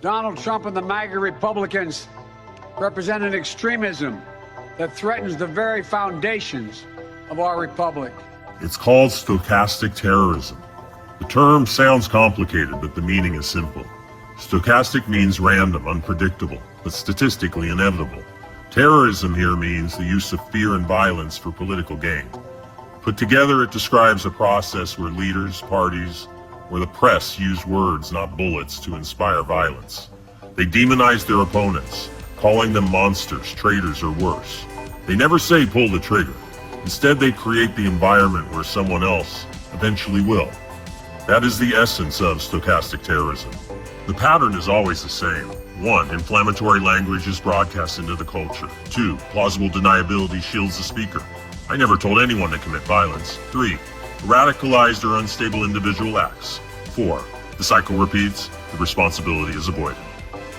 Donald Trump and the MAGA Republicans represent an extremism that threatens the very foundations of our republic. It's called stochastic terrorism. The term sounds complicated, but the meaning is simple. Stochastic means random, unpredictable, but statistically inevitable. Terrorism here means the use of fear and violence for political gain. Put together, it describes a process where leaders, parties, or the press use words, not bullets, to inspire violence. They demonize their opponents, calling them monsters, traitors, or worse. They never say pull the trigger. Instead, they create the environment where someone else eventually will. That is the essence of stochastic terrorism. The pattern is always the same. 1. Inflammatory language is broadcast into the culture. 2. Plausible deniability shields the speaker. I never told anyone to commit violence. 3. Radicalized or unstable individual acts. 4. The cycle repeats, the responsibility is avoided.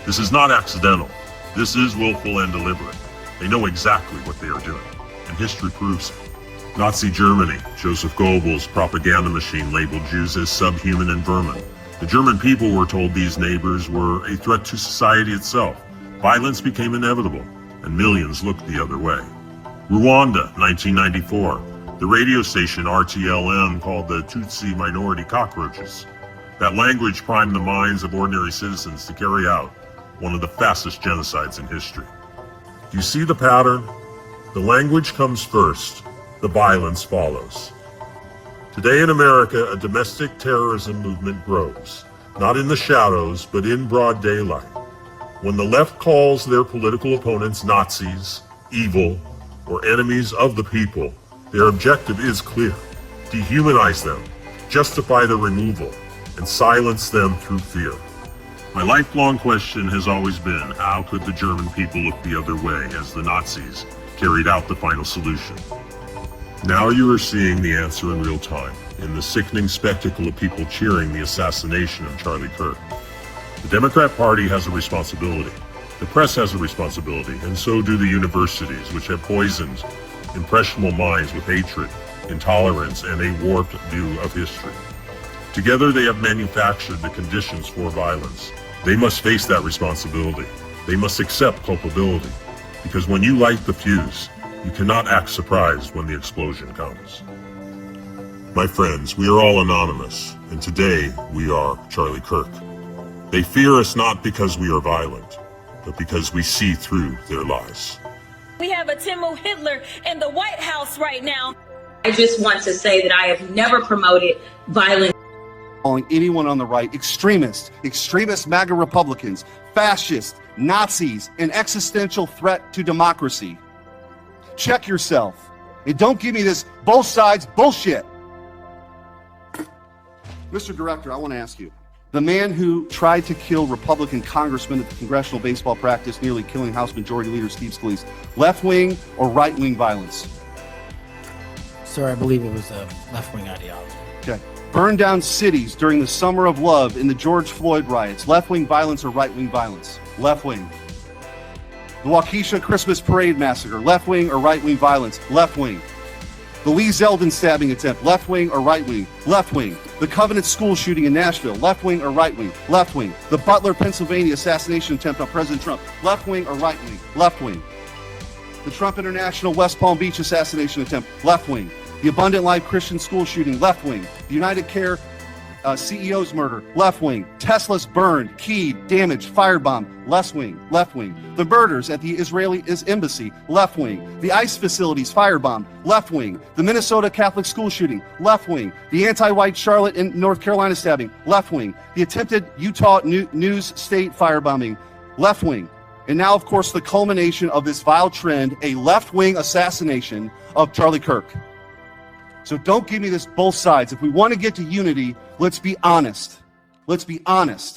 This is not accidental. This is willful and deliberate. They know exactly what they are doing, and history proves it. Nazi Germany, Joseph Goebbels' propaganda machine labeled Jews as subhuman and vermin. The German people were told these neighbors were a threat to society itself. Violence became inevitable, and millions looked the other way. Rwanda, 1994. The radio station RTLM called the Tutsi minority cockroaches. That language primed the minds of ordinary citizens to carry out one of the fastest genocides in history. Do you see the pattern? The language comes first, the violence follows. Today in America, a domestic terrorism movement grows, not in the shadows, but in broad daylight. When the left calls their political opponents Nazis, evil, or enemies of the people, their objective is clear: dehumanize them, justify their removal, and silence them through fear. My lifelong question has always been, how could the German people look the other way as the Nazis carried out the final solution? Now you are seeing the answer in real time, in the sickening spectacle of people cheering the assassination of Charlie Kirk. The Democrat Party has a responsibility. The press has a responsibility, and so do the universities, which have poisoned impressionable minds with hatred, intolerance, and a warped view of history. Together they have manufactured the conditions for violence. They must face that responsibility. They must accept culpability, because when you light the fuse, you cannot act surprised when the explosion comes. My friends, we are all anonymous, and today we are Charlie Kirk. They fear us not because we are violent, but because we see through their lies. We have a Timo Hitler in the White House right now. I just want to say that I have never promoted violence. Calling anyone on the right extremist MAGA Republicans, fascists, Nazis, an existential threat to democracy. Check yourself, and don't give me this both sides bullshit. Mr. Director, I want to ask you, the man who tried to kill Republican congressman at the congressional baseball practice, nearly killing House Majority Leader Steve Scalise, left-wing or right-wing violence? Sir, I believe it was a left-wing ideology. Okay. Burned down cities during the Summer of Love in the George Floyd riots, left-wing violence or right-wing violence? Left-wing. The Waukesha Christmas Parade massacre, left-wing or right-wing violence? Left-wing. The Lee Zeldin stabbing attempt, left-wing or right-wing? Left-wing. The Covenant school shooting in Nashville, left-wing or right-wing? Left-wing. The Butler, Pennsylvania assassination attempt on President Trump, left-wing or right-wing? Left-wing. The Trump International West Palm Beach assassination attempt, left-wing. The Abundant Life Christian school shooting, left-wing. The United Care CEO's murder, left-wing. Tesla's burned, keyed, damaged, firebombed, left-wing. The murders at the Israeli embassy, left-wing. The ICE facilities firebombed, left-wing. The Minnesota Catholic school shooting, left-wing. The anti-white Charlotte and North Carolina stabbing, left-wing. The attempted Utah News State firebombing, left-wing. And now, of course, the culmination of this vile trend, a left-wing assassination of Charlie Kirk. So don't give me this both sides. If we want to get to unity, let's be honest. Let's be honest.